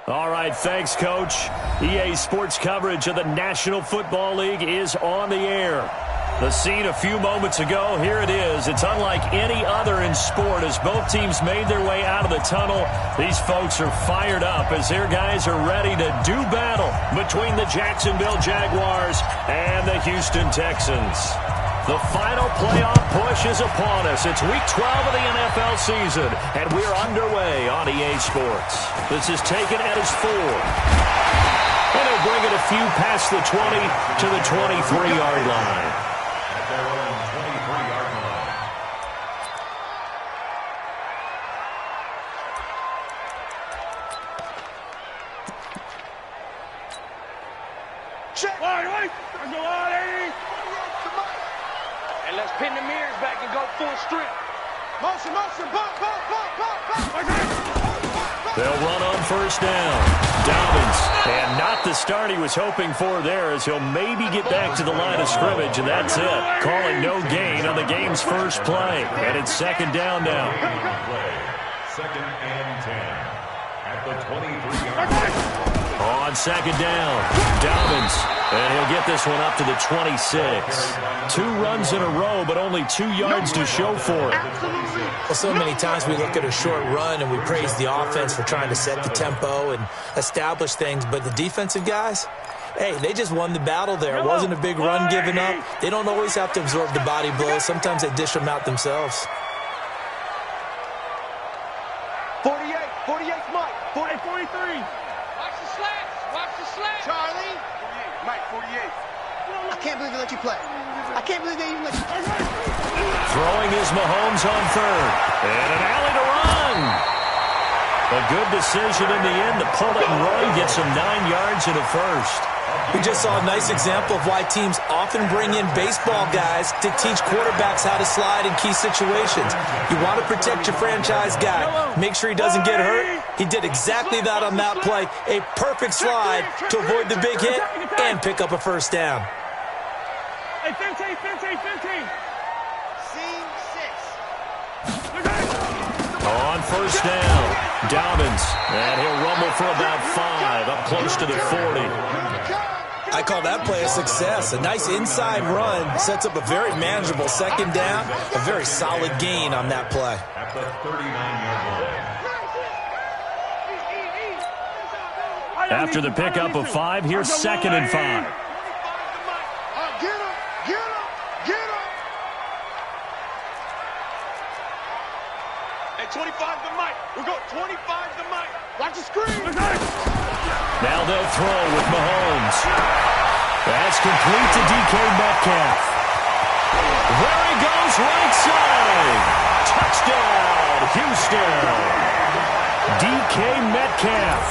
All right, thanks, Coach. EA Sports coverage of the National Football League is on the air. The scene a few moments ago, here it is. It's unlike any other in sport as both teams made their way out of the tunnel. These folks are fired up as their guys are ready to do battle between the Jacksonville Jaguars and the Houston Texans. The final playoff push is upon us. It's Week 12 of the NFL season, and we're underway on EA Sports. This is taken at his 4. And he'll bring it a few past the 20 to the 23-yard line. At their own 23-yard line. Check. Wait. Go on, Eddie. And let's pin the mirrors back and go full strip. Motion. Bump. They'll run on first down. Dobbins, and not the start he was hoping for there as he'll maybe get back to the line of scrimmage, and that's it. Calling no gain on the game's first play. And it's second down now. Second and 10 at the 23-yard line. On second down, Dobbins, and he'll get this one up to the 26. 2 runs in a row, but only 2 yards to show for it. Well, so many times we look at a short run and we praise the offense for trying to set the tempo and establish things, but the defensive guys, hey, they just won the battle there. It wasn't a big run given up. They don't always have to absorb the body blows. Sometimes they dish them out themselves. 48 Mike. 43. Watch the slats. Charlie. Mike, 48. I can't believe they let you play. I can't believe they even let you play. Throwing is Mahomes on third. And an alley to run. A good decision in the end to pull it and run. Gets him 9 yards in a first. We just saw a nice example of why teams often bring in baseball guys to teach quarterbacks how to slide in key situations. You want to protect your franchise guy. Make sure he doesn't get hurt. He did exactly that on that play. A perfect slide to avoid the big hit and pick up a first down. Hey, 15. Scene 6. On first down, Dobbins, and he'll rumble for about 5, up close to the 40. I call that play a success. A nice inside run sets up a very manageable second down, a very solid gain on that play. At the 39-yard line. After the pickup of 5, here's second and 5. Get him. Hey, 25 to Mike. We go 25 to Mike. Watch the screen. Now they'll throw with Mahomes. That's complete to DK Metcalf. There he goes, right side. Touchdown, Houston. DK Metcalf,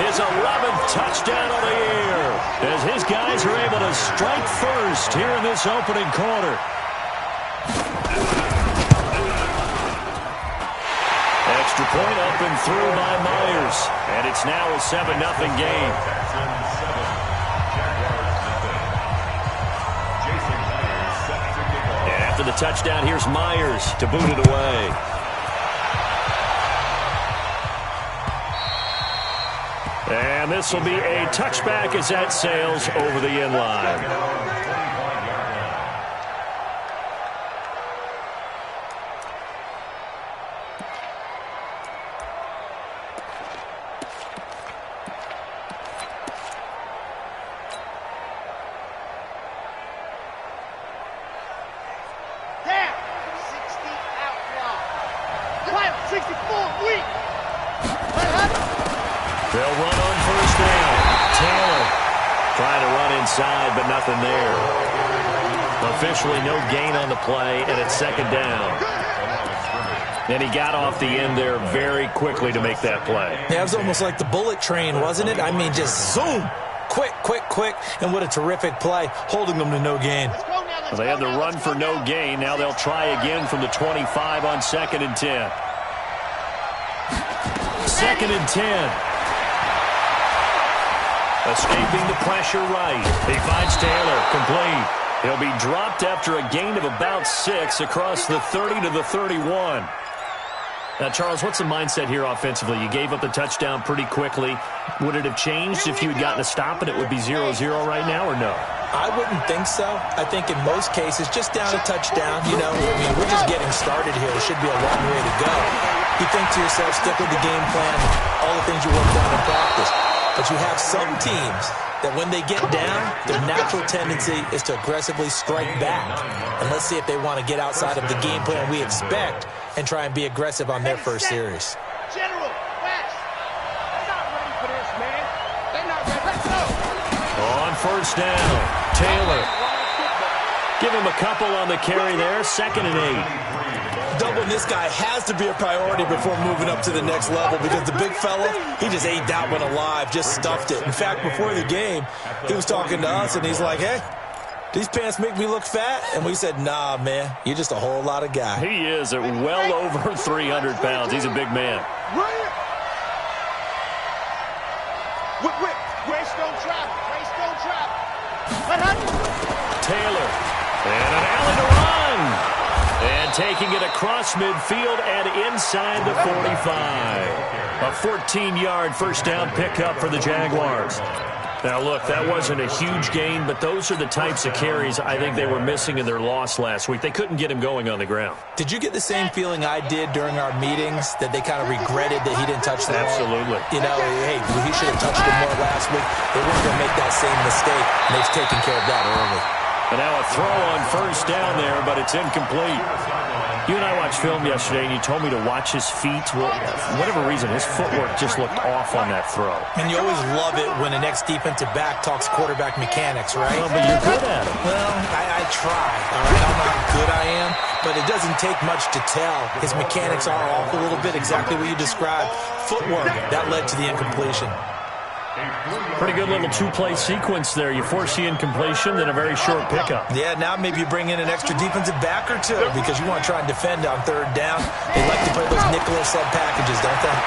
his 11th touchdown of the year, as his guys are able to strike first here in this opening quarter. Extra point up and through by Myers. And it's now a 7-0 game. And after the touchdown, here's Myers to boot it away. And this will be a touchback as that sails over the end line. They'll run on first down. Taylor trying to run inside, but nothing there. Officially no gain on the play, and it's second down. And he got off the end there very quickly to make that play. Yeah, it was almost like the bullet train, wasn't it? I mean, just zoom. Quick. And what a terrific play, holding them to no gain. Well, they had the run for no gain. Now they'll try again from the 25 on second and 10. Second and 10. Escaping the pressure right. He finds Taylor, complete. He'll be dropped after a gain of about 6 across the 30 to the 31. Now, Charles, what's the mindset here offensively? You gave up the touchdown pretty quickly. Would it have changed if you had gotten a stop and it would be 0-0 right now, or no? I wouldn't think so. I think in most cases, just down a touchdown, you know, I mean, we're just getting started here. It should be a long way to go. You think to yourself, stick with the game plan, all the things you worked on in practice. But you have some teams that when they get down, their natural tendency is to aggressively strike back. And let's see if they want to get outside of the game plan we expect and try and be aggressive on their first series. General, West. They're not ready for this, man. They're not ready. Let's go. On first down, Taylor. Give him a couple on the carry there, 2nd and 8. Doubling this guy has to be a priority before moving up to the next level because the big fella, he just ate that one alive, just stuffed it. In fact, before the game, he was talking to us, and he's like, hey, these pants make me look fat? And we said, nah, man, you're just a whole lot of guy. He is at well over 300 pounds. He's a big man. Race don't travel. Race don't travel. Taylor. And an alley to run. And taking it across midfield and inside the 45. A 14-yard first down pickup for the Jaguars. Now, look, that wasn't a huge gain, but those are the types of carries I think they were missing in their loss last week. They couldn't get him going on the ground. Did you get the same feeling I did during our meetings, that they kind of regretted that he didn't touch the ball? Absolutely. You know, hey, he should have touched it more last week. They weren't going to make that same mistake, and they've taken care of that early. And now a throw on first down there, but it's incomplete. You and I watched film yesterday, and you told me to watch his feet. Well, for whatever reason, his footwork just looked off on that throw. And you always love it when an ex-defensive back talks quarterback mechanics, right? Well, but you're good at it. Well, I try. All right, I don't know how good I am, but it doesn't take much to tell. His mechanics are off a little bit, exactly what you described. Footwork, that led to the incompletion. Pretty good little two-play sequence there. You force the incompletion, then a very short pickup. Yeah, now maybe you bring in an extra defensive back or two because you want to try and defend on third down. They like to play those nickel or sub packages, don't they?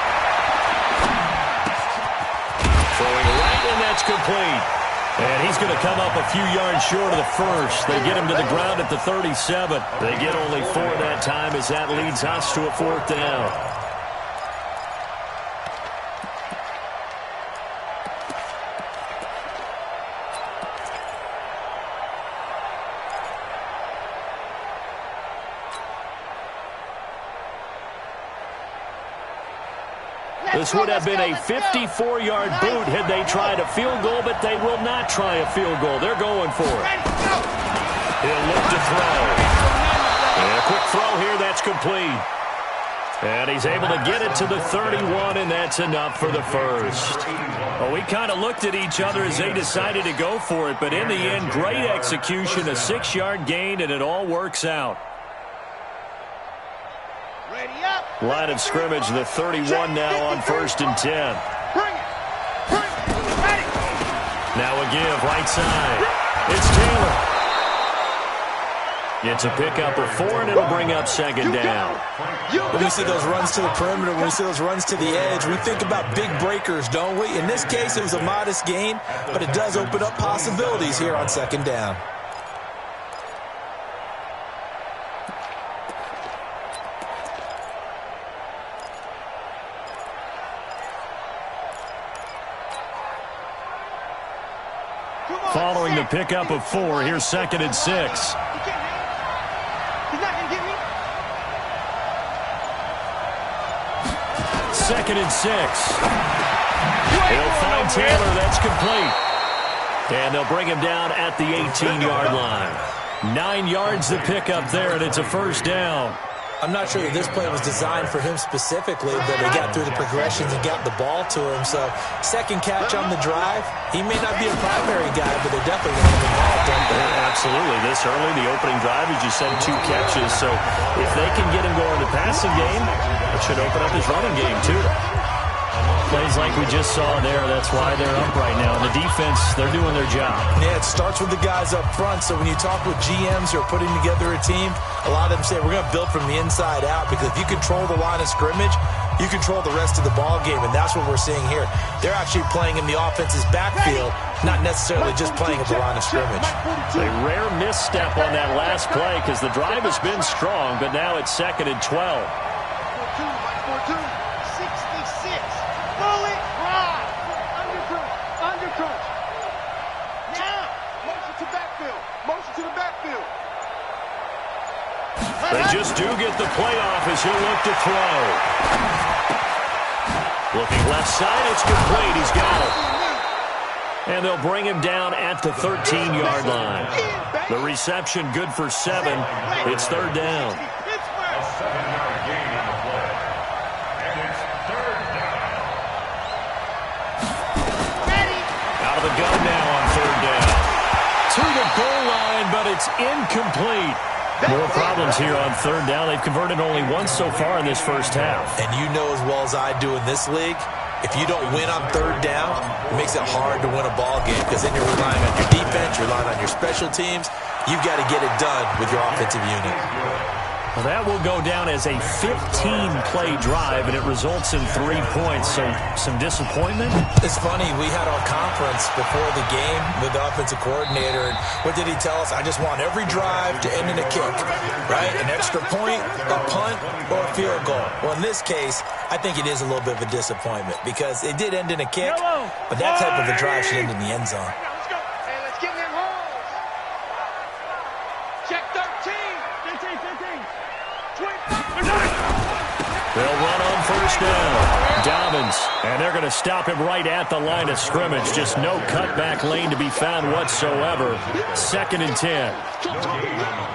Throwing right, and that's complete. And he's going to come up a few yards short of the first. They get him to the ground at the 37. They get only 4 that time as that leads us to a 4th down. This would have been a 54-yard boot had they tried a field goal, but they will not try a field goal. They're going for it. He'll look to throw. And a quick throw here, that's complete. And he's able to get it to the 31, and that's enough for the first. Well, we kind of looked at each other as they decided to go for it, but in the end, great execution, a 6-yard gain, and it all works out. Line of scrimmage, the 31 now on 1st and 10. Now a give, right side. It's Taylor. It's a pickup of 4, and it'll bring up 2nd down. When we see those runs to the perimeter, when we see those runs to the edge, we think about big breakers, don't we? In this case, it was a modest gain, but it does open up possibilities here on 2nd down. Following the pickup of 4, here's 2nd and 6. He's not going to get me. 2nd and 6. He'll find Taylor. That's complete. And they'll bring him down at the 18-yard line. 9 yards the pickup there, and it's a first down. I'm not sure that this play was designed for him specifically, but they got through the progressions and got the ball to him. So, second catch on the drive. He may not be a primary guy, but they're definitely going to involved, don't they? Absolutely. This early, the opening drive, as you said, 2 catches. So, if they can get him going in the passing game, it should open up his running game, too. Plays like we just saw there, that's why they're up right now. And the defense, they're doing their job. Yeah, it starts with the guys up front. So when you talk with GMs who are putting together a team, a lot of them say we're going to build from the inside out, because if you control the line of scrimmage, you control the rest of the ball game, and that's what we're seeing here. They're actually playing in the offense's backfield, not necessarily just playing at the line of scrimmage. A rare misstep on that last play because the drive has been strong, but now it's 2nd and 12. just do get the playoff as he'll look to throw. Looking left side, it's complete. He's got it. And they'll bring him down at the 13-yard line. The reception good for 7. It's third down. A 7-yard gain on the play. And it's third down. Out of the gun now on third down. To the goal line, but it's incomplete. More problems here on third down. They've converted only once so far in this first half. And you know as well as I do in this league, if you don't win on third down, it makes it hard to win a ball game because then you're relying on your defense, you're relying on your special teams. You've got to get it done with your offensive unit. Well, that will go down as a 15-play drive, and it results in 3 points. So some disappointment? It's funny. We had our conference before the game with the offensive coordinator, and what did he tell us? I just want every drive to end in a kick, right? An extra point, a punt, or a field goal. Well, in this case, I think it is a little bit of a disappointment because it did end in a kick, but that type of a drive should end in the end zone. Let's go. Hey, let's get in them holes. Check 13. 15. They'll run on first down. Dobbins, and they're going to stop him right at the line of scrimmage. Just no cutback lane to be found whatsoever. 2nd and 10.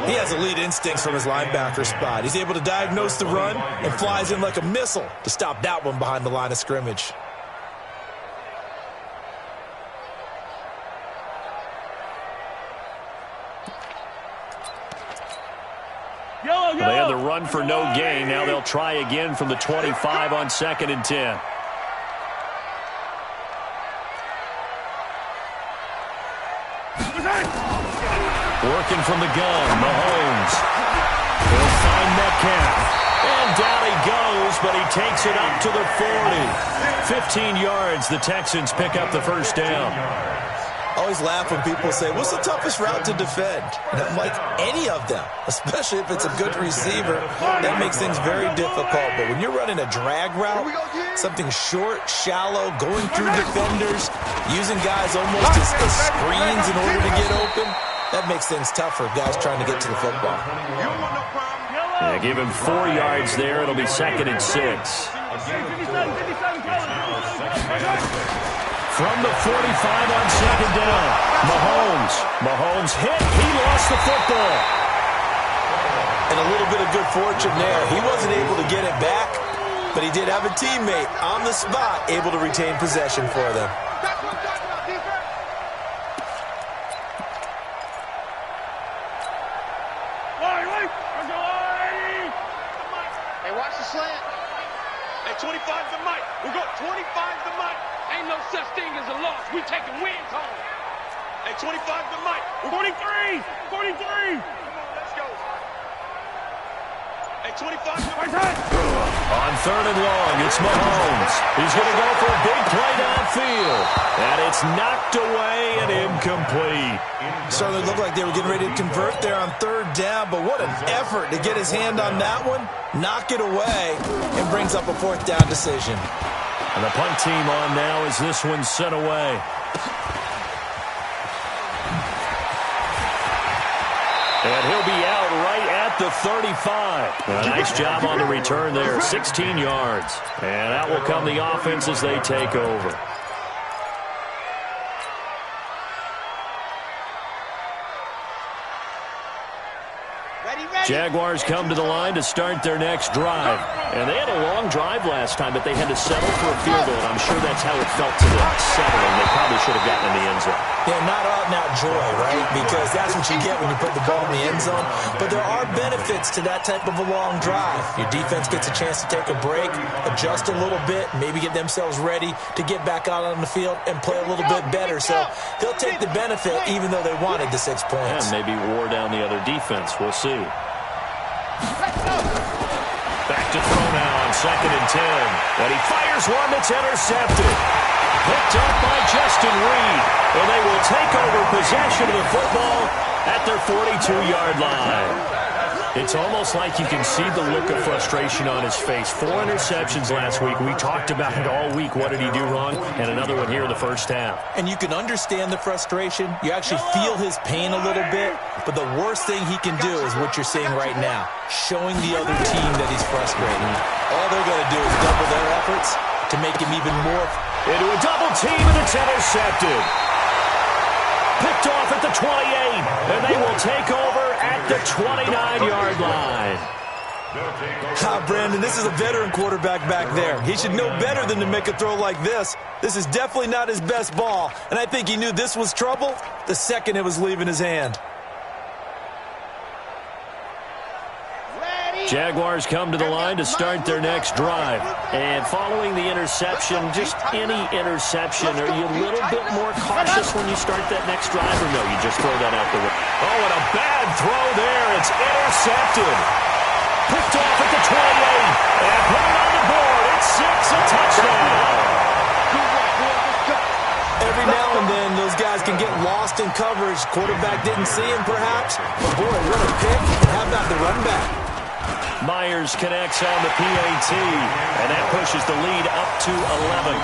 He has elite instincts from his linebacker spot. He's able to diagnose the run and flies in like a missile to stop that one behind the line of scrimmage. They had the run for no gain. Now they'll try again from the 25 on 2nd and 10. Working from the gun, Mahomes. He'll find Metcalf. And down he goes, but he takes it up to the 40. 15 yards, the Texans pick up the first down. I always laugh when people say, what's the toughest route to defend? And I'm like, any of them, especially if it's a good receiver. That makes things very difficult. But when you're running a drag route, something short, shallow, going through defenders, using guys almost as screens in order to get open, that makes things tough for guys trying to get to the football. Yeah, give him 4 yards there. It'll be 2nd and 6. From the 45 on 2nd down. Mahomes hit. He lost the football. And a little bit of good fortune there. He wasn't able to get it back, but he did have a teammate on the spot able to retain possession for them. Hey, watch the slant. Hey, 25's the mic. We go 25's the mic. Ain't no such thing as a loss. We taking wins home. Hey, 25's the mic. 43. Come on, let's go. Hey, 25's the mic. On 3rd and long, it's Mahomes. He's going to go for a big play downfield. And it's knocked away and incomplete. Certainly looked like they were getting ready to convert there on 3rd down, but what an effort to get his hand on that one, knock it away, and brings up a 4th down decision. And the punt team on now as this one's sent away. And he'll be out right at the 35. A nice job on the return there, 16 yards. And out will come the offense as they take over. Jaguars come to the line to start their next drive. And they had a long drive last time, but they had to settle for a field goal. And I'm sure that's how it felt to them, settling. They probably should have gotten in the end zone. Yeah, not out and out joy, right? Because that's what you get when you put the ball in the end zone. But there are benefits to that type of a long drive. Your defense gets a chance to take a break, adjust a little bit, maybe get themselves ready to get back out on the field and play a little bit better. So they'll take the benefit even though they wanted the 6 points. And maybe wore down the other defense. We'll see. Back to throw now on 2nd and 10. And he fires one that's intercepted. Picked up by Justin Reed. And they will take over possession of the football at their 42-yard line. It's almost like you can see the look of frustration on his face. 4 interceptions last week. We talked about it all week. What did he do wrong? And another one here in the first half. And you can understand the frustration. You actually feel his pain a little bit. But the worst thing he can do is what you're seeing right now, showing the other team that he's frustrated. All they're going to do is double their efforts to make him even more. Into a double team, and it's intercepted. Picked off at the 28, and they will take over at the 29-yard line. Brandon, this is a veteran quarterback back there. He should know better than to make a throw like this. This is definitely not his best ball, and I think he knew this was trouble the second it was leaving his hand. Jaguars come to the line to start their next drive. And following the interception, just any interception, are you a little bit more cautious when you start that next drive, or no, you just throw that out the window? Oh, and a bad throw there. It's intercepted. Picked off at the 28. And put it on the board. It's 6, a touchdown. Every now and then, those guys can get lost in coverage. Quarterback didn't see him, perhaps. But, boy, what a pick. And how about the run back? Myers connects on the PAT, and that pushes the lead up to 11.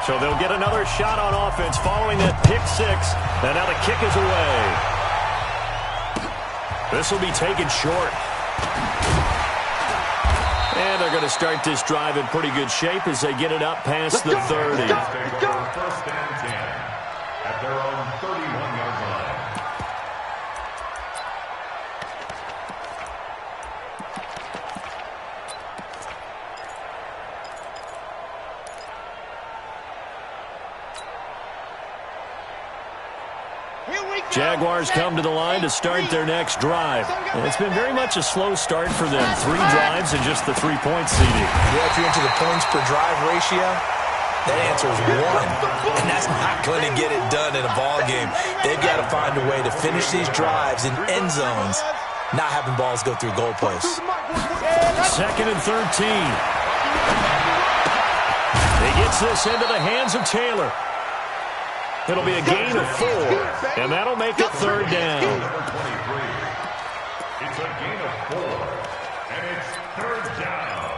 So they'll get another shot on offense following that pick 6, and now the kick is away. This will be taken short. And they're going to start this drive in pretty good shape as they get it up past the 30. First and 10. At their own 31-yard line. Jaguars come to the line to start their next drive. And it's been very much a slow start for them. 3 drives and just the 3-point CD. Yeah, if you're into the points per drive ratio, that answer is 1, and that's not going to get it done in a ball game. They've got to find a way to finish these drives in end zones, not having balls go through goalposts. 2nd and 13. He gets this into the hands of Taylor. It'll be a gain of 4, and that'll make it 3rd down. It's a gain of 4, and it's 3rd down.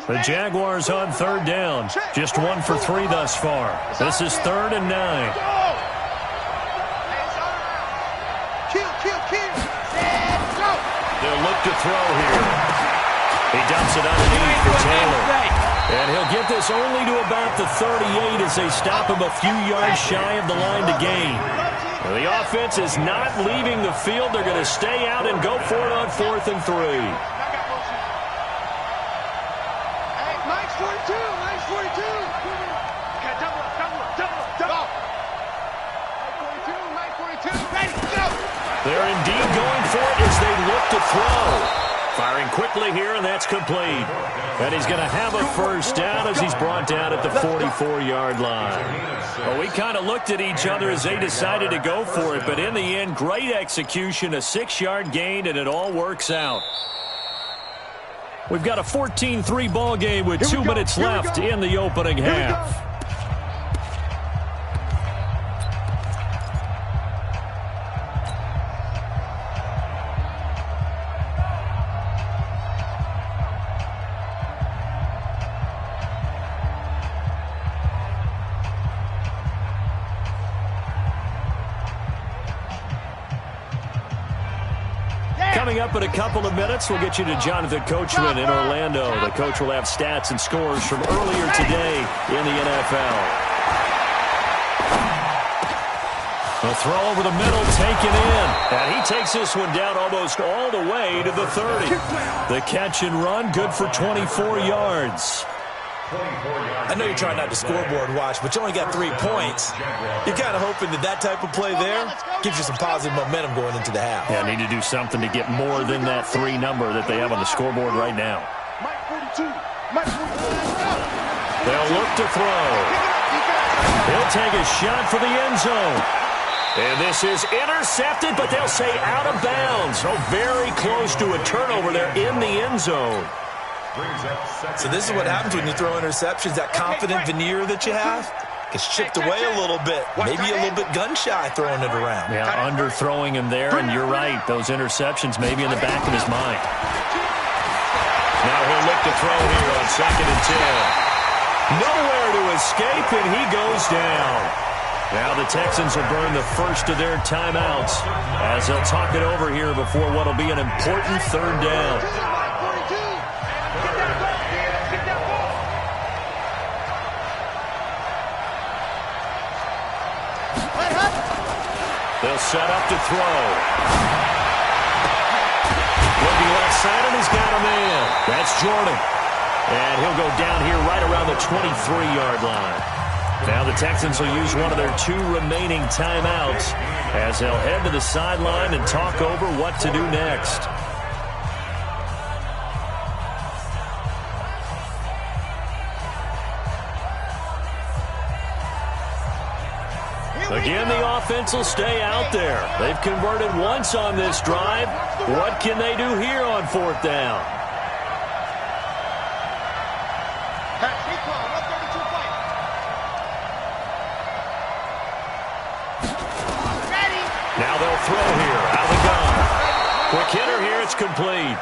The Jaguars on 3rd down. Just 1 for 3 thus far. This is 3rd and 9. They'll look to throw here. He dumps it underneath for Taylor. And he'll get this only to about the 38 as they stop him a few yards shy of the line to gain. The offense is not leaving the field. They're going to stay out and go for it on 4th and 3. They're indeed going for it as they look to throw. Firing quickly here, and that's complete. And he's going to have a first down as he's brought down at the 44-yard line. Well, we kind of looked at each other as they decided to go for it, but in the end, great execution, a 6-yard gain, and it all works out. We've got a 14-3 ball game with 2 minutes left in the opening half. Coming up in a couple of minutes, we'll get you to Jonathan Coachman in Orlando. The coach will have stats and scores from earlier today in the NFL. The throw over the middle taken in. And he takes this one down almost all the way to the 30. The catch and run, good for 24 yards. I know you're trying not to scoreboard watch, but you only got 3 points. You're kind of hoping that that type of play there gives you some positive momentum going into the half. Yeah, need to do something to get more than that 3 number that they have on the scoreboard right now. They'll look to throw. He'll take a shot for the end zone. And this is intercepted, but they'll say out of bounds. Oh, very close to a turnover there in the end zone. So this is what happens when you throw interceptions. That confident veneer that you have gets chipped away a little bit. Maybe a little bit gun-shy throwing it around. Yeah, underthrowing him there, and you're right. Those interceptions maybe in the back of his mind. Now he'll look to throw here on 2nd and 10. Nowhere to escape, and he goes down. Now the Texans will burn the first of their timeouts as they'll talk it over here before what will be an important 3rd down. They'll set up to throw. Looking left side, and he's got a man. That's Jordan. And he'll go down here right around the 23-yard line. Now the Texans will use one of their 2 remaining timeouts as they'll head to the sideline and talk over what to do next. Again, the offense will stay out there. They've converted once on this drive. What can they do here on 4th down? Now they'll throw here out of the gun. Quick hitter here, it's complete.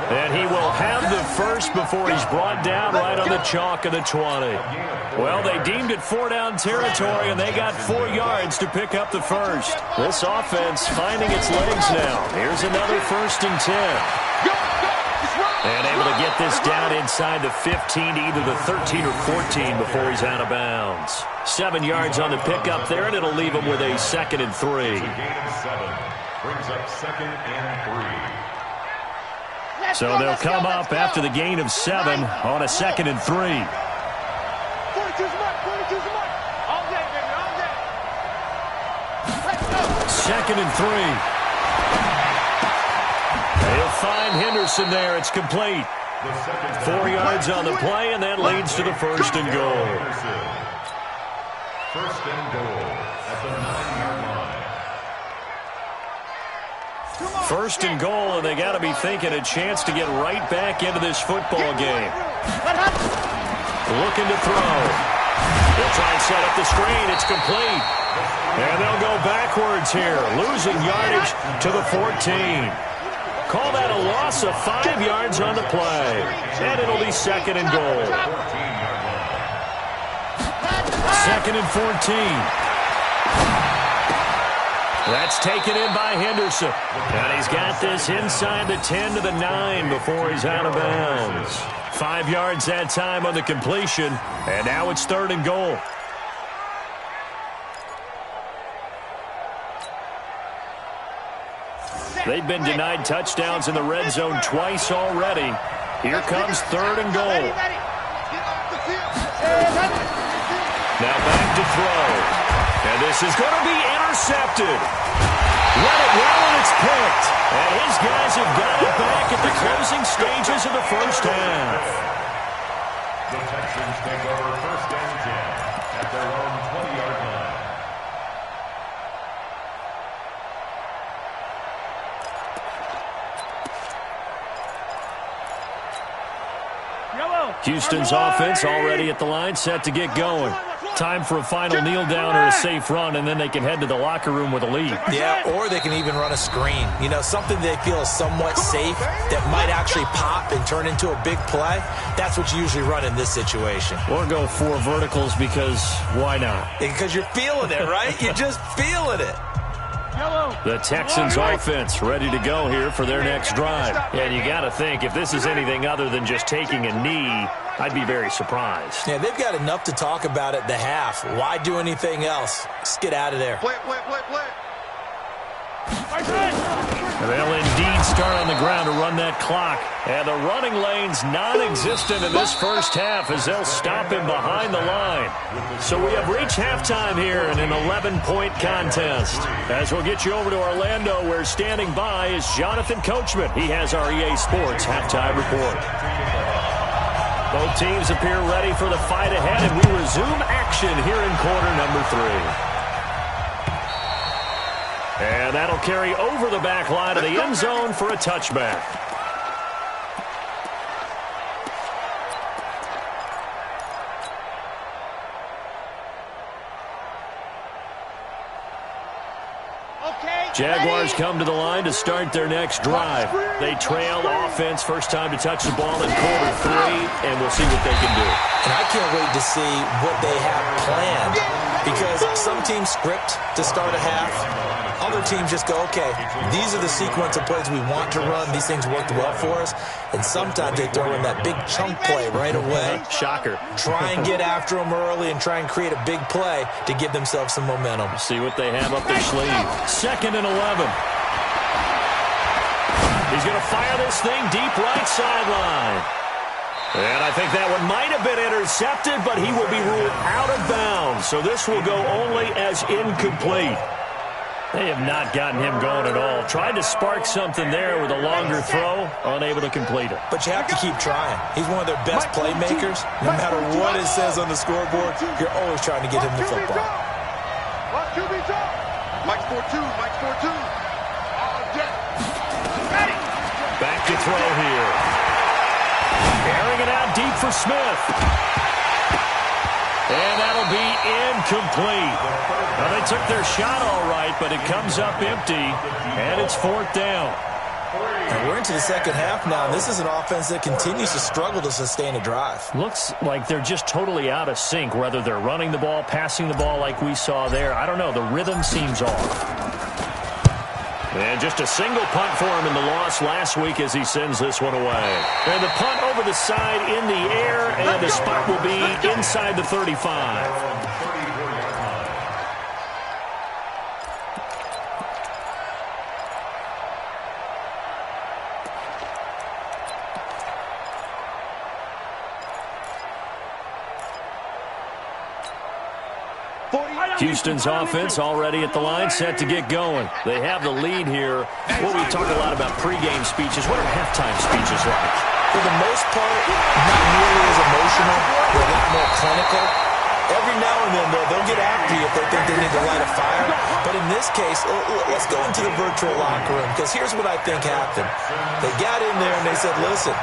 And he will have the first before he's brought down right on the chalk of the 20. Well, they deemed it 4-down territory, and they got 4 yards to pick up the first. This offense finding its legs now. Here's another 1st and 10. And able to get this down inside the 15 to either the 13 or 14 before he's out of bounds. 7 yards on the pickup there, and it'll leave him with a 2nd and 3. Brings up 2nd and 3. So they'll come up after the gain of 7 on a 2nd and 3. 42's mark, 42's mark. All day, baby, all day. Let's go. 2nd and 3. They'll find Henderson there. It's complete. 4 yards on the play, and that leads to the 1st and goal. 1st and goal at the 9-yard line. 1st and goal, and they got to be thinking a chance to get right back into this football game. Looking to throw. They'll try and set up the screen. It's complete. And they'll go backwards here, losing yardage to the 14. Call that a loss of 5 yards on the play. And it'll be 2nd and goal. 2nd and 14. That's taken in by Henderson. And he's got this inside the 10 to the 9 before he's out of bounds. 5 yards that time on the completion. And now it's 3rd and goal. They've been denied touchdowns in the red zone twice already. Here comes 3rd and goal. Now back to throw. And this is going to be intercepted. Let it roll, and it's picked. And his guys have got it back at the closing stages of the 1st half. The Texans take over 1st and 10 at their own 20-yard line. Houston's offense already at the line, set to get going. Time for a final kneel down or a safe run, and then they can head to the locker room with a lead. Yeah, or they can even run a screen. You know, something they feel is somewhat safe that might actually pop and turn into a big play. That's what you usually run in this situation. Or go 4 verticals because why not? Because you're feeling it, right? You're just feeling it. The Texans offense ready to go here for their next drive. And you got to think, if this is anything other than just taking a knee, I'd be very surprised. Yeah, they've got enough to talk about at the half. Why do anything else? Just get out of there. Play. They'll indeed start on the ground to run that clock. And the running lane's non-existent in this 1st half as they'll stop him behind the line. So we have reached halftime here in an 11-point contest. As we'll get you over to Orlando, where standing by is Jonathan Coachman. He has our EA Sports halftime report. Both teams appear ready for the fight ahead, and we resume action here in quarter number 3. And that'll carry over the back line of the end zone for a touchback. Jaguars come to the line to start their next drive. They trail offense, first time to touch the ball in quarter 3, and we'll see what they can do. And I can't wait to see what they have planned, because some teams script to start a half. Other teams just go, okay, these are the sequence of plays we want to run. These things worked well for us. And sometimes they throw in that big chunk play right away. Shocker. Try and get after them early and try and create a big play to give themselves some momentum. See what they have up their sleeve. 2nd and 11. He's going to fire this thing deep right sideline. And I think that one might have been intercepted, but he will be ruled out of bounds. So this will go only as incomplete. They have not gotten him going at all. Tried to spark something there with a longer throw, unable to complete it. But you have to keep trying. He's one of their best playmakers. No matter what it says on the scoreboard, you're always trying to get him the football. Mike's 4-2. Mike's 4-2. Back to throw here. Airing it out deep for Smith. And that'll be incomplete. Well, they took their shot all right, but it comes up empty, and it's 4th down. And we're into the second half now, and this is an offense that continues to struggle to sustain a drive. Looks like they're just totally out of sync, whether they're running the ball, passing the ball like we saw there. I don't know. The rhythm seems off. And just a single punt for him in the loss last week as he sends this one away. And the punt over the side in the air, and the spot will be inside the 35. Houston's offense already at the line, set to get going. They have the lead here. Well, we talk a lot about pregame speeches. What are halftime speeches like? For the most part, not nearly as emotional. They're a lot more clinical. Every now and then, they'll get after you if they think they need to light a fire. But in this case, let's go into the virtual locker room, because here's what I think happened. They got in there and they said, listen,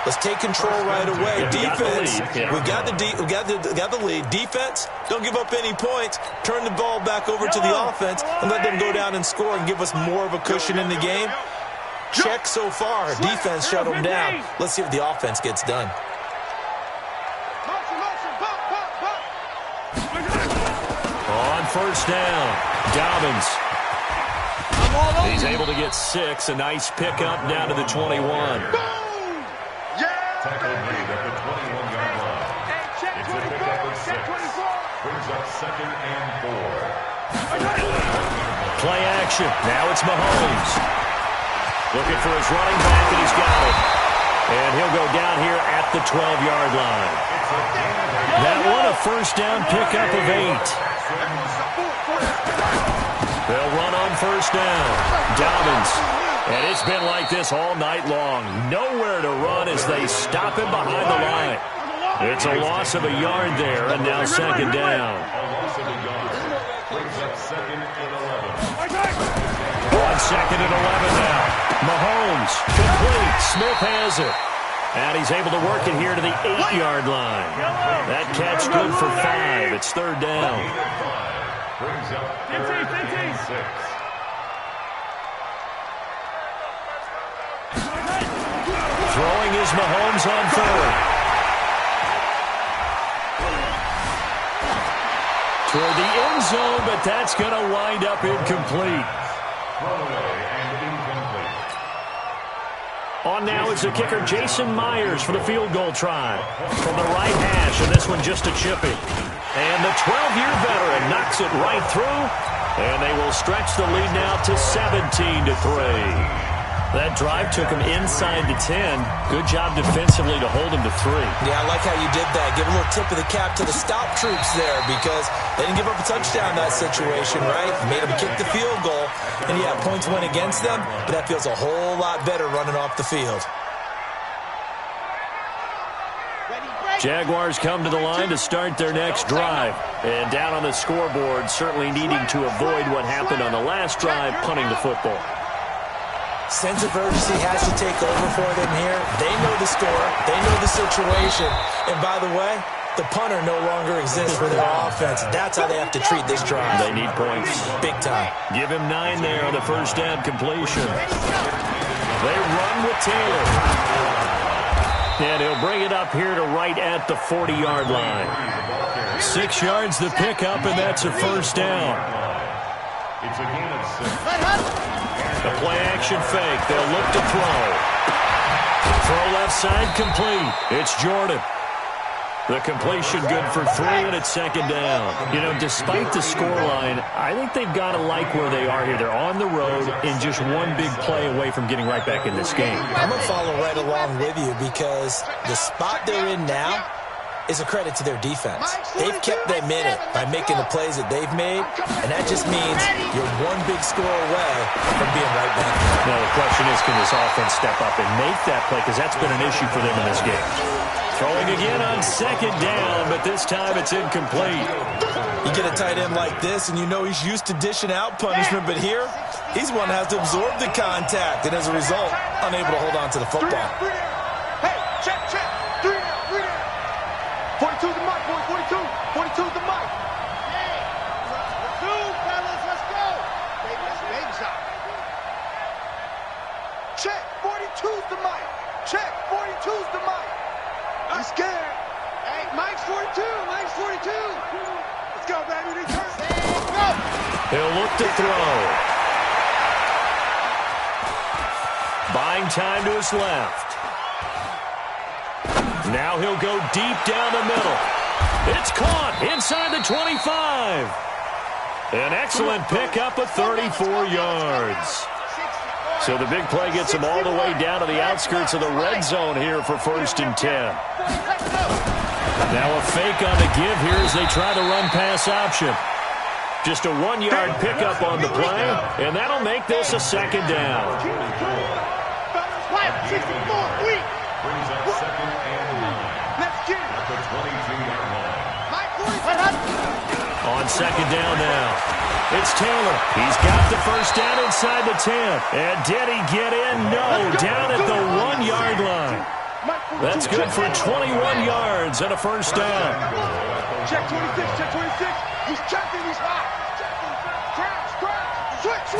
let's take control right away. Defense, we got the lead. Defense, don't give up any points. Turn the ball back over to the offense and let them go down and score and give us more of a cushion in the game. Check so far. Defense shut them down. Let's see what the offense gets done. On first down, Dobbins. He's able to get 6. A nice pickup down to the 21. Tackle made at the 21-yard line. It's a pickup of 6. Brings up 2nd and 4. Play action. Now it's Mahomes. Looking for his running back, and he's got it. And he'll go down here at the 12-yard line. That one a first down pickup of 8. They'll run on first down. Dobbins. And it's been like this all night long. Nowhere to run as they stop him behind the line. It's a loss of a yard there, and now 2nd down. Brings up 2nd and 11. On 2nd and 11 now. Mahomes, complete. Smith has it. And he's able to work it here to the 8-yard line. That catch good for 5. It's 3rd down. Brings up 3rd and 6. Throwing is Mahomes on 3rd. Toward the end zone, but that's going to wind up incomplete. Throwaway and incomplete. On now is the kicker, Jason Myers, for the field goal try. From the right hash, and this one just a chipping. And the 12-year veteran knocks it right through, and they will stretch the lead now to 17-3. That drive took him inside the 10. Good job defensively to hold him to 3. Yeah, I like how you did that. Give a little tip of the cap to the stop troops there, because they didn't give up a touchdown in that situation, right? Made them kick the field goal. And, yeah, points went against them, but that feels a whole lot better running off the field. Ready, break. Jaguars come to the line to start their next drive. And down on the scoreboard, certainly needing to avoid what happened on the last drive, punting the football. Sense of urgency has to take over for them here. They know the score. They know the situation. And by the way, the punter no longer exists for their offense. That's how they have to treat this drive. They need points. Big time. Give him 9 there on the first down completion. They run with Taylor. And he'll bring it up here to right at the 40-yard line. 6 yards the pickup, and that's a first down. It's a gain of 6. The play-action fake. They'll look to throw. Throw left side complete. It's Jordan. The completion good for 3, and it's second down. You know, despite the scoreline, I think they've got to like where they are here. They're on the road and just one big play away from getting right back in this game. I'm going to follow right along with you because the spot they're in now is a credit to their defense. They've kept them in it by making the plays that they've made, and that just means you're one big score away from being right back there. Now, the question is, can this offense step up and make that play? Because that's been an issue for them in this game. Throwing again on second down, but this time it's incomplete. You get a tight end like this, and you know he's used to dishing out punishment, but here, he's one that has to absorb the contact, and as a result, unable to hold on to the football. Hey, check. 3 down. 42's the mic, boys. 42's the mic. Hey, let's go, fellas. Let's go. Baby shot. Check. 42's the mic. Check. 42's the mic. I'm scared. Hey, Mike's 42. Let's go, baby. They turn. Go. He'll look to throw. Buying time to his left. Now he'll go deep down the middle. It's caught inside the 25. An excellent pickup of 34 yards. So the big play gets him all the way down to the outskirts of the red zone here for 1st and 10. Now a fake on the give here as they try the run-pass option. Just a 1-yard pickup on the play, and that'll make this a second down. Brings up 2nd and 9. Let's get it. At the 22-yard line. On second down now. It's Taylor. He's got the first down inside the 10. And did he get in? No. Down at the 1-yard line. That's good for 21 yards and a first down. Check 26. He's checking. He's hot. Crouch. Switch.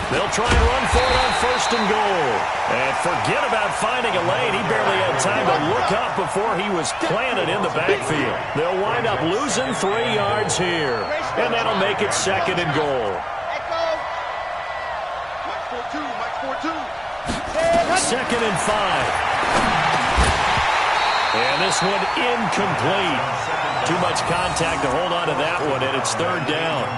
They'll try and run for it on 1st and goal. And forget about finding a lane. He barely had time to look up before he was planted in the backfield. They'll wind up losing 3 yards here. And that'll make it 2nd and goal. Mike 4-2. 2nd and 5. And this one incomplete. Too much contact to hold on to that one, and it's 3rd down.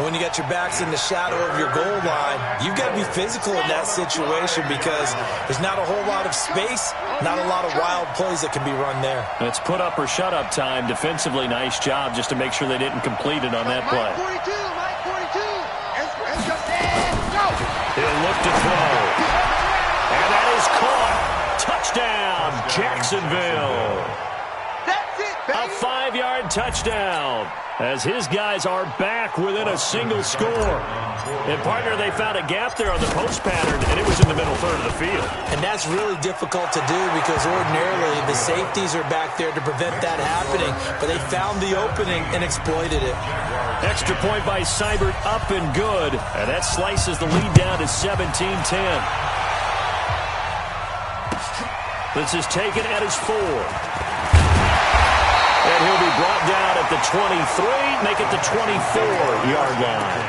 When you got your backs in the shadow of your goal line, you've got to be physical in that situation because there's not a whole lot of space, not a lot of wild plays that can be run there. It's put up or shut up time. Defensively, nice job just to make sure they didn't complete it on that play. Mike 42. Let's go. He'll look to throw. And that is caught. Touchdown, Jacksonville. That's it, baby. A 5-yard touchdown as his guys are back within a single score. And, partner, they found a gap there on the post pattern, and it was in the middle third of the field. And that's really difficult to do because ordinarily the safeties are back there to prevent that happening, but they found the opening and exploited it. Extra point by Seibert, up and good, and that slices the lead down to 17-10. This is taken at his 4. And he'll be brought down at the 23, make it the 24-yard line.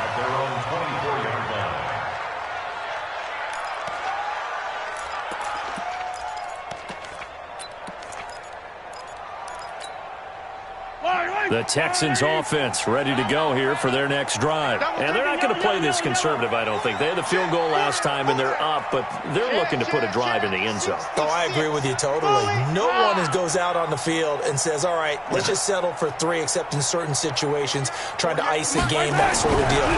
At their own 24-yard line. The Texans offense ready to go here for their next drive. And they're not going to play this conservative, I don't think. They had the field goal last time, and they're up, but they're looking to put a drive in the end zone. Oh, I agree with you totally. No one goes out on the field and says, all right, let's just settle for 3, except in certain situations, trying to ice a game, that sort of deal.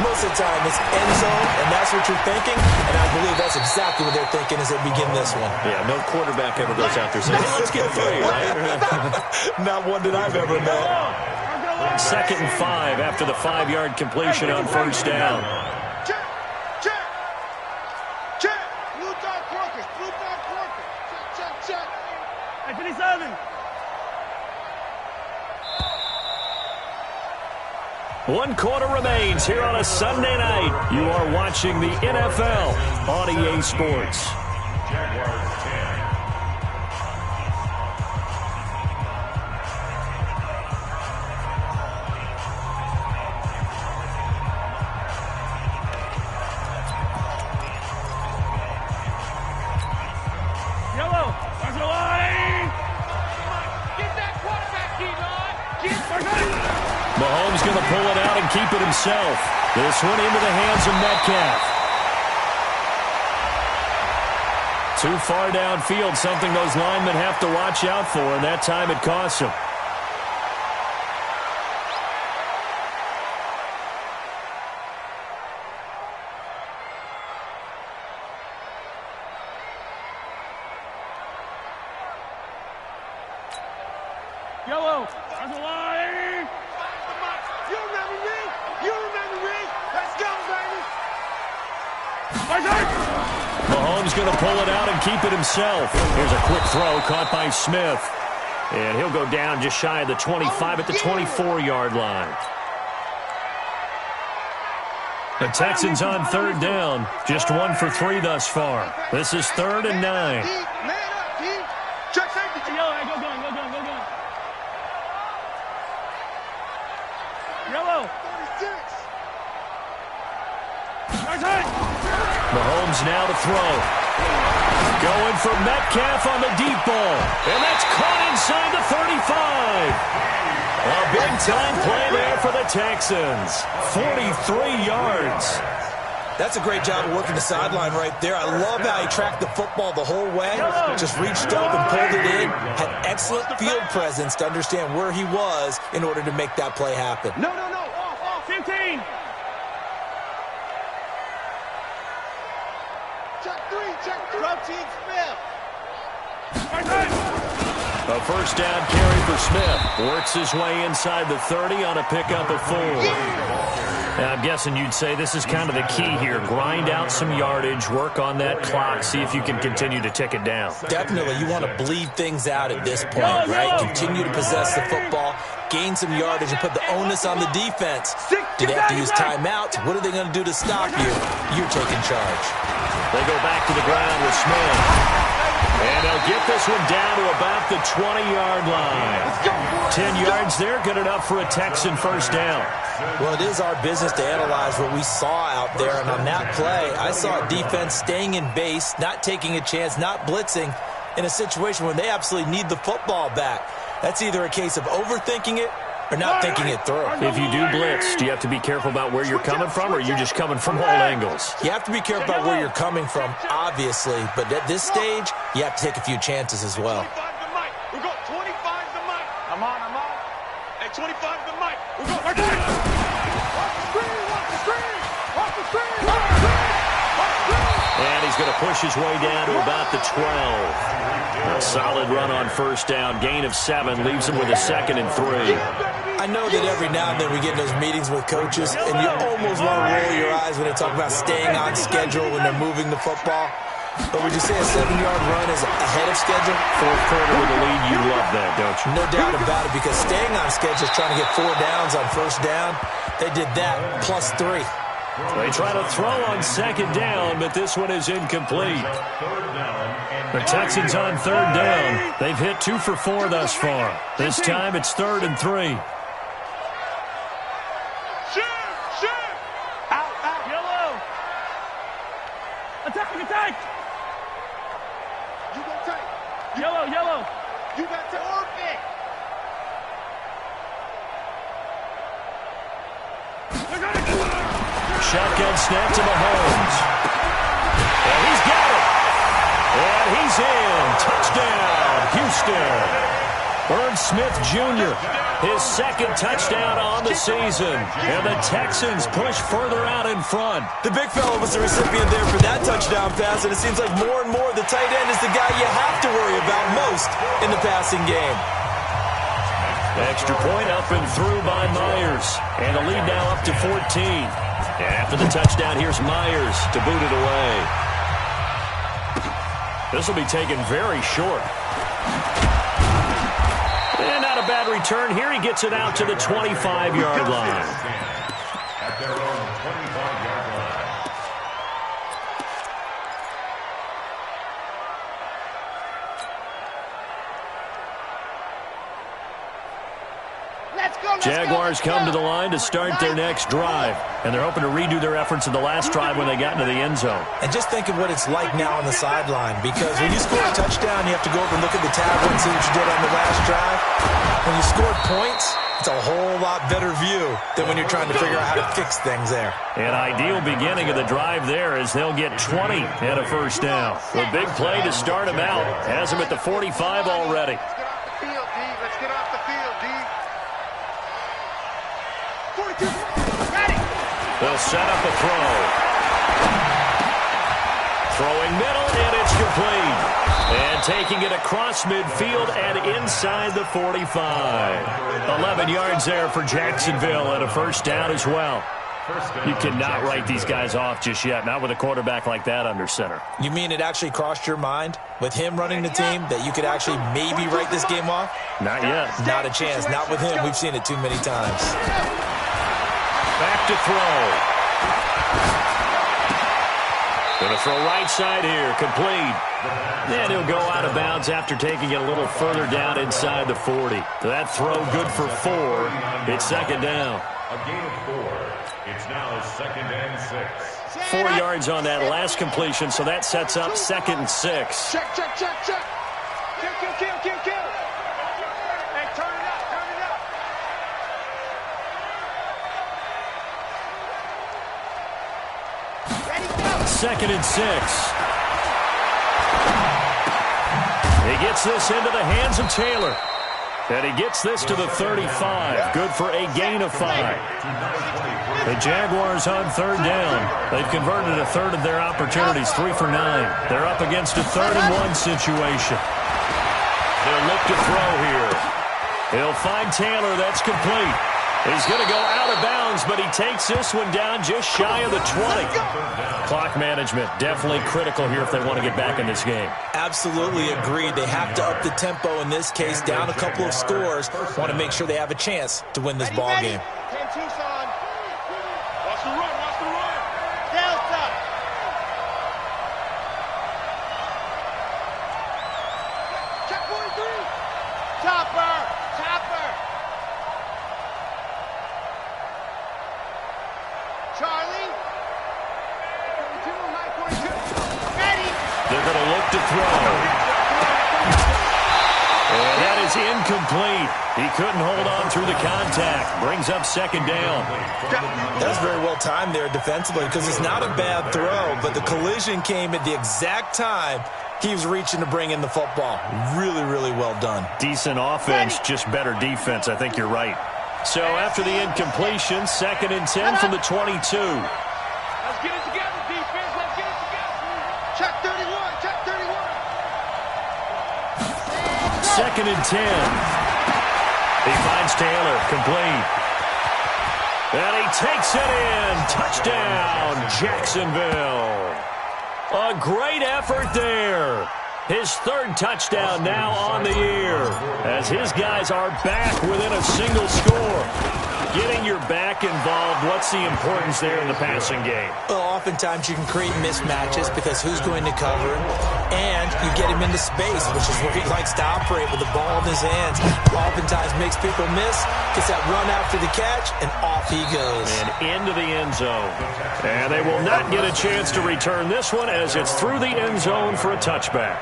Most of the time, it's end zone, and that's what you're thinking, and I believe that's exactly what they're thinking as they begin this one. Yeah, no quarterback ever goes out there saying, hey, let's get 3, right? Not one that I've ever met. 2nd and 5 after the 5-yard completion on first down. Check. Blue dot Corkers. Check. Hey, 57. One quarter remains here on a Sunday night. You are watching the NFL on EA Sports. Jaguars 10. Yellow. There's a line. Get that quarterback, Keelan. Mahomes going to pull it out and keep it himself. This one into the hands of Metcalf. Too far downfield, something those linemen have to watch out for, and that time it costs them. Yellow. There's a line. You remember me. Let's go, baby. Mahomes going to pull it out and keep it himself. Here's a quick throw caught by Smith. And he'll go down just shy of the 25 at the 24-yard line. The Texans on 3rd down. Just 1 for 3 thus far. This is 3rd and 9. Man up, Keith. Check safety. Yellow, go gun. Yellow. 36. Mahomes now to throw. Going for Metcalf on the deep ball. And that's caught inside the 35. A big-time play there for the Texans. 43 yards. That's a great job of working the sideline right there. I love how he tracked the football the whole way. Just reached up and pulled it in. Had excellent field presence to understand where he was in order to make that play happen. No. Off. 15. Check 3. Protein Smith. A first down carry for Smith. Works his way inside the 30 on a pickup of 4. Now, I'm guessing you'd say this is kind of the key here. Grind out some yardage, work on that clock, see if you can continue to tick it down. Definitely. You want to bleed things out at this point, right? Continue to possess the football, gain some yardage, and put the onus on the defense. Do they have to use timeouts? What are they going to do to stop you? You're taking charge. They go back to the ground with Smith. And they'll get this one down to about the 20-yard line. 10 yards there, good enough for a Texan first down. Well, it is our business to analyze what we saw out there. And on that play, I saw a defense staying in base, not taking a chance, not blitzing in a situation where they absolutely need the football back. That's either a case of overthinking it or not thinking it through. If you do blitz, do you have to be careful about where you're coming from, or are you just coming from all angles? You have to be careful about where you're coming from, obviously. But at this stage, you have to take a few chances as well. 25 the mic. We go 25 the mic. I'm on. Hey, 25 the mic. We go. Watch the screen. And he's going to push his way down to about the 12. A solid run on first down. Gain of 7 leaves him with a 2nd and 3. I know that every now and then we get in those meetings with coaches, and you almost want to roll your eyes when they talk about staying on schedule when they're moving the football. But would you say a 7-yard run is ahead of schedule? Fourth quarter with the lead, you love that, don't you? No doubt about it, because staying on schedule is trying to get 4 downs on first down. They did that, plus 3. They try to throw on 2nd down, but this one is incomplete. The Texans on 3rd down. They've hit 2 for 4 thus far. This time it's 3rd and 3. Shoot! Out, yellow! Attack! You got tight. Yellow! You got tight. Orbit! Shotgun snap to Mahomes. And he's got it. And he's in. Touchdown, Houston. Ernst Smith Jr., his second touchdown on the season. And the Texans push further out in front. The big fella was the recipient there for that touchdown pass, and it seems like more and more the tight end is the guy you have to worry about most in the passing game. Extra point up and through by Myers. And the lead now up to 14. After the touchdown, here's Myers to boot it away. This will be taken very short. And not a bad return here. He gets it out to the 25-yard line. At their own 25-yard line. Jaguars come to the line to start their next drive. And they're hoping to redo their efforts in the last drive when they got into the end zone. And just think of what it's like now on the sideline, because when you score a touchdown, you have to go over and look at the tablet and see what you did on the last drive. When you scored points, it's a whole lot better view than when you're trying to figure out how to fix things there. An ideal beginning of the drive there as they'll get 20 and a first down. A big play to start him out. Has him at the 45 already. Let's get off the field, D. They'll set up a throw. Throwing middle, and it's complete. And taking it across midfield and inside the 45. 11 yards there for Jacksonville and a first down as well. You cannot write these guys off just yet, not with a quarterback like that under center. You mean it actually crossed your mind with him running the team that you could actually maybe write this game off? Not yet. Not a chance. Not with him. We've seen it too many times. Back to throw. Going to throw right side here. Complete. And he'll go out of bounds after taking it a little further down inside the 40. That throw good for 4. It's second down. A gain of 4. It's now second and 6. 4 yards on that last completion, so that sets up second and 6. Check. Kill. Hey, turn it up. Second and 6. He gets this into the hands of Taylor. And he gets this to the 35. Good for a gain of 5. The Jaguars on third down. They've converted a third of their opportunities, 3 for 9. They're up against a 3rd-and-1 situation. They'll look to throw here. He'll find Taylor. That's complete. He's going to go out of bounds, but he takes this one down just shy of the 20. Clock management definitely critical here if they want to get back in this game. Absolutely agreed. They have to up the tempo in this case, down a couple of scores. Want to make sure they have a chance to win this ball game. Watch the run. Delta. Check 43. Topper. Charlie. 42. Ready. They're going to look to throw. And that is incomplete. He couldn't hold on through the contact. Brings up second down. That's very well timed there defensively, because it's not a bad throw, but the collision came at the exact time he was reaching to bring in the football. Really, really well done. Decent offense, just better defense. I think you're right. So after the incompletion, second and 10 from the 22. Let's get it together, defense. Let's get it together. Check 31. Second and 10. He finds Taylor, complete. And he takes it in. Touchdown, Jacksonville. A great effort there. His 3rd touchdown now on the year as his guys are back within a single score. Getting your back involved, what's the importance there in the passing game? Well, oftentimes you can create mismatches because who's going to cover him, and you get him into space, which is where he likes to operate with the ball in his hands. Oftentimes makes people miss, gets that run after the catch, and off he goes. And into the end zone. And they will not get a chance to return this one as it's through the end zone for a touchback.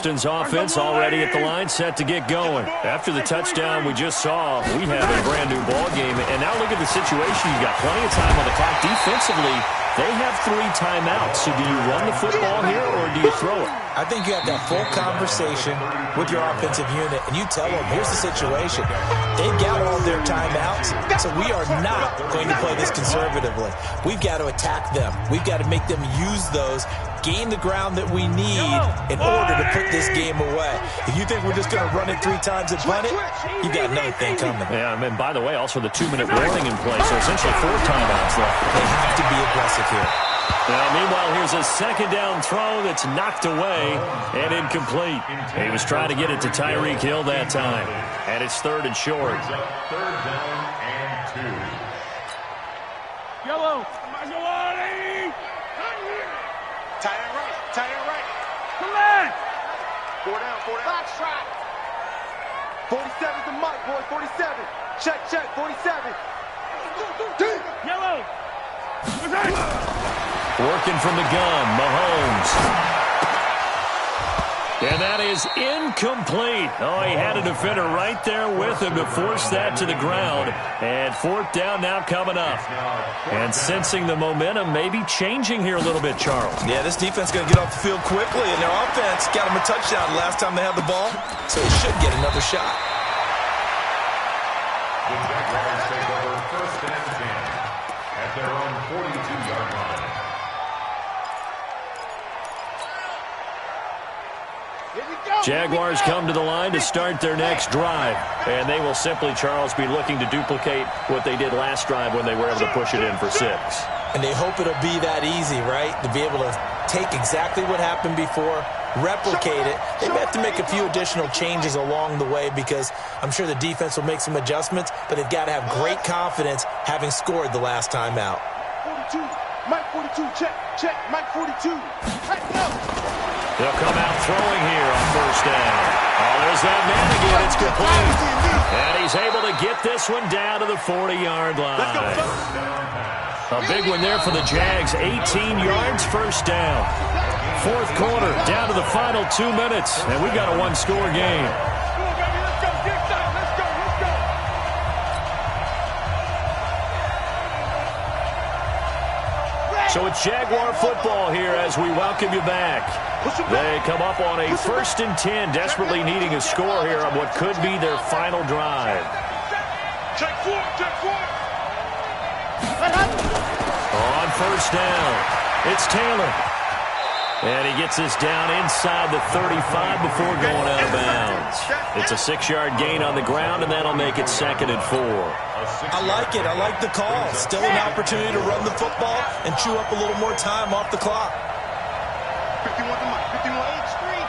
Pistons offense already at the line, set to get going. After the touchdown we just saw, we have a brand-new ball game. And now look at the situation. You've got plenty of time on the clock. Defensively, they have 3 timeouts. So do you run the football here or do you throw it? I think you have that full conversation with your offensive unit, and you tell them, here's the situation. They've got all their timeouts, so we are not going to play this conservatively. We've got to attack them. We've got to make them use those, gain the ground that we need in order to put this game away. If you think we're just going to run it 3 times and punt it, you got another thing coming. Yeah, and by the way, also the 2-minute warning in place, so essentially 4 timeouts left. They have to be aggressive here. Now, meanwhile, here's a second down throw that's knocked away and incomplete. He was trying to get it to Tyreek Hill that time. And it's 3rd and short. 3rd down and 2. Yellow. Tight end right. Tight end right. Come on. 4 down. 4 down. Box trap. 47's the mic, boys. 47. Check, check. 47. Yellow. Working from the gun, Mahomes. And that is incomplete. Oh, he had a defender right there with him to force that to the ground. And 4th down now coming up. And sensing the momentum maybe changing here a little bit, Charles. Yeah, this defense is going to get off the field quickly, and their offense got them a touchdown last time they had the ball, so they should get another shot. The Jaguars take over 1st and 10 at their own 42-yard line. Jaguars come to the line to start their next drive. And they will simply, Charles, be looking to duplicate what they did last drive when they were able to push it in for 6. And they hope it'll be that easy, right? To be able to take exactly what happened before, replicate it. They may have to make a few additional changes along the way because I'm sure the defense will make some adjustments, but they've got to have great confidence having scored the last time out. 42. Mike 42. Check, check. Mike 42. Hey, go. They'll come out throwing here on 1st down. Oh, there's that man again. It's complete. And he's able to get this one down to the 40-yard line. A big one there for the Jags. 18 yards, 1st down. 4th quarter, down to the final 2 minutes. And we've got a 1-score game. So it's Jaguar football here as we welcome you back. They come up on a 1st and 10, desperately needing a score here on what could be their final drive. Check 4, check 4. On 1st down, it's Taylor. And he gets this down inside the 35 before going out of bounds. It's a 6-yard gain on the ground, and that'll make it 2nd and 4. I like it. I like the call. Still an opportunity to run the football and chew up a little more time off the clock. 51 to Mike. 51 H Street.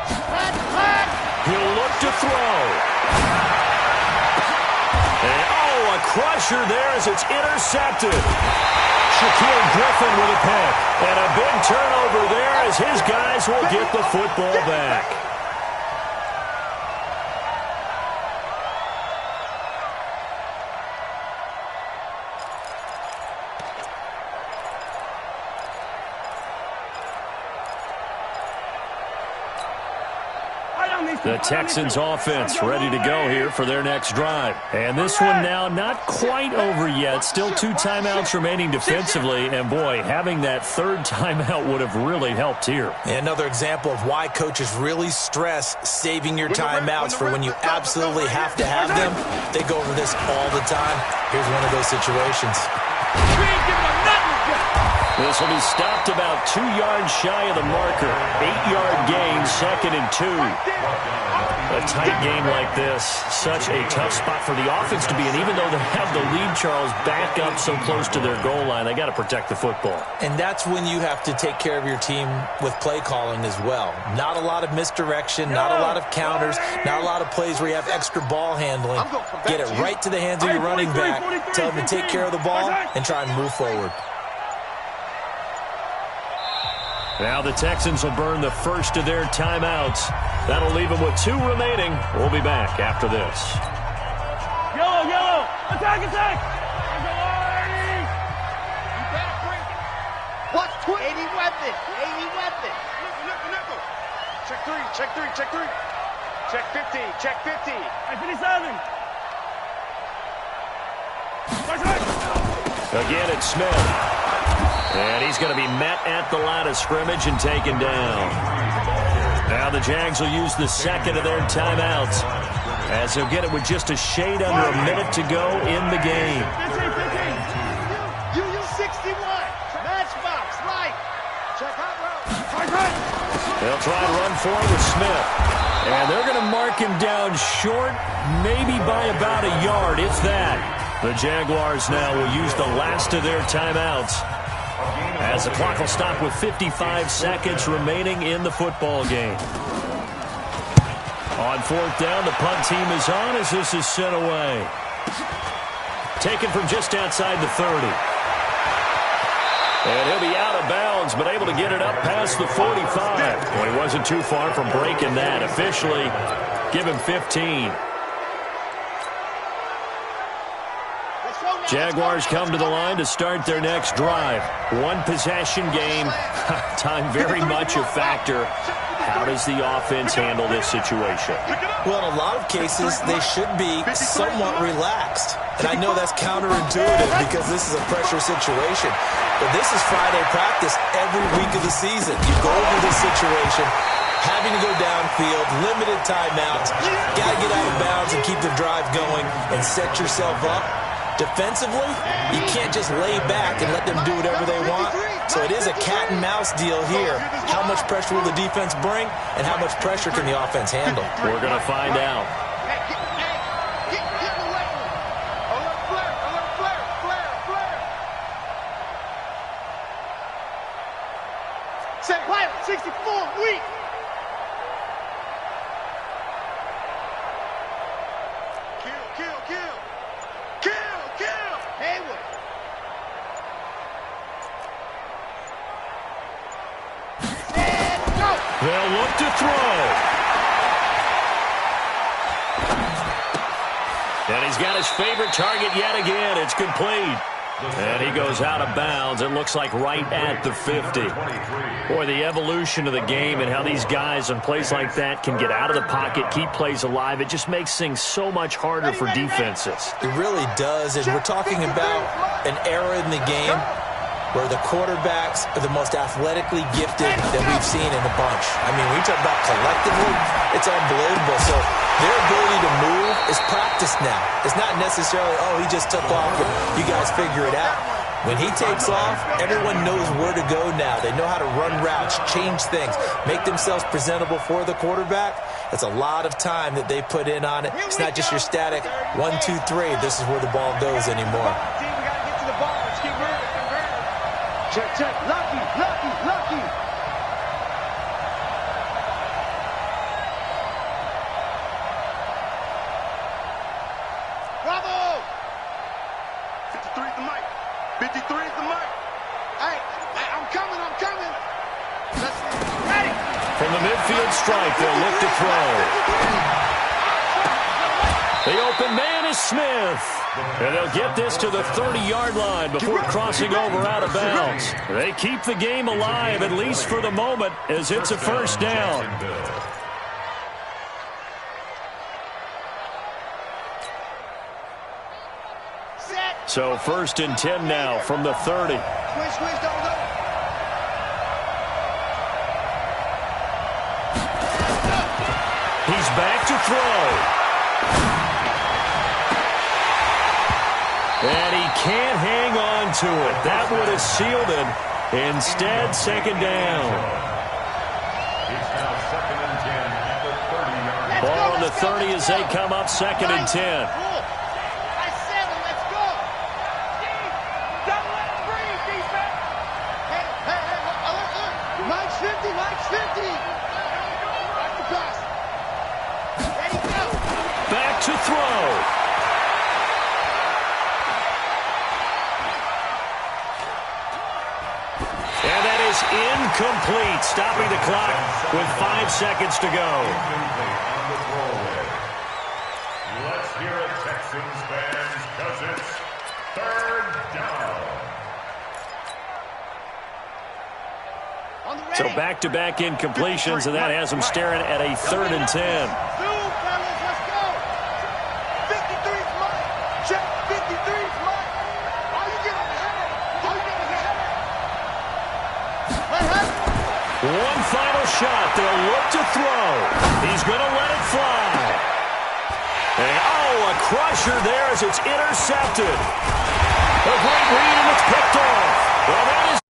He'll look to throw. And, a crusher there as it's intercepted. Shaquille Griffin with a pick. And a big turnover there as his guys will get the football back. The Texans offense ready to go here for their next drive. And this one now not quite over yet. Still 2 timeouts remaining defensively. And boy, having that 3rd timeout would have really helped here. Another example of why coaches really stress saving your timeouts for when you absolutely have to have them. They go over this all the time. Here's one of those situations. This will be stopped about 2 yards shy of the marker. 8-yard gain, 2nd and 2. A tight game like this, such a tough spot for the offense to be in. Even though they have the lead, Charles, back up so close to their goal line, they got to protect the football. And that's when you have to take care of your team with play calling as well. Not a lot of misdirection, not a lot of counters, not a lot of plays where you have extra ball handling. Get it right to the hands of your running back, tell them to take care of the ball, and try and move forward. Now the Texans will burn the first of their timeouts. That'll leave them with 2 remaining. We'll be back after this. Yellow, yellow. Attack, attack. Watch 80 weapon. 80 weapon. Check 3, check 3, check 3. Check 50, check 50. Hey, 57. Again, it's Smith. And he's going to be met at the line of scrimmage and taken down. Now the Jags will use the second of their timeouts, as he'll get it with just a shade under a minute to go in the game. You 61. Matchbox, right. Check out route. They'll try to run for it with Smith. And they're going to mark him down short, maybe by about a yard, if that. The Jaguars now will use the last of their timeouts, as the clock will stop with 55 seconds remaining in the football game. On fourth down, the punt team is on as this is sent away. Taken from just outside the 30. And he'll be out of bounds, but able to get it up past the 45. Well, he wasn't too far from breaking that. Officially, give him 15. Jaguars come to the line to start their next drive. One possession game. Time very much a factor. How does the offense handle this situation? Well, in a lot of cases, they should be somewhat relaxed. And I know that's counterintuitive because this is a pressure situation. But this is Friday practice every week of the season. You go over this situation, having to go downfield, limited timeouts, got to get out of bounds and keep the drive going and set yourself up. Defensively, you can't just lay back and let them do whatever they want. So it is a cat and mouse deal here. How much pressure will the defense bring, and how much pressure can the offense handle? We're going to find out. Say quiet, 64, weak. Kill. Haywood. And go. They'll look to throw. And he's got his favorite target yet again. It's complete. And he goes out of bounds. It looks like right at the 50. Boy, the evolution of the game and how these guys on plays like that can get out of the pocket, keep plays alive, it just makes things so much harder for defenses. It really does, and we're talking about an era in the game where the quarterbacks are the most athletically gifted that we've seen in a bunch. I mean, when you talk about collectively, it's unbelievable. So their ability to move is practiced now. It's not necessarily, oh, he just took off and you guys figure it out. When he takes off, everyone knows where to go now. They know how to run routes, change things, make themselves presentable for the quarterback. That's a lot of time that they put in on it. It's not just your static 1, 2, 3. This is where the ball goes anymore. We got to get to the ball. Let's keep moving. Check. Lucky. Bravo! 53 is the mic. 53 is the mic. Hey, I'm coming. Let's ready. From the midfield stripe, they'll look to throw. The open man is Smith. And they'll get this to the 30-yard line before crossing over out of bounds. They keep the game alive, at least for the moment, as it's a first down. So 1st and 10 now from the 30. Squish, don't go. He's back to throw. And he can't hang on to it. That would have sealed it. Instead, second down. It's now 2nd and 10 at the 30-yard line. Ball on the 30 as they come up 2nd and 10. I said it, let's go. Don't let him breathe, defense. Hey, look. Mike's 50. Watch the pass. Ready, go. Back to throw. And that is incomplete, stopping the clock with 5 seconds to go. Incomplete on the throwaway. Let's hear it, Texans fans, because it's 3rd down. On So back-to-back incompletions, and that has them staring at a 3rd and 10. One final shot. They'll look to throw. He's going to let it fly. And, a crusher there as it's intercepted. A great read, and it's picked off. Well, that is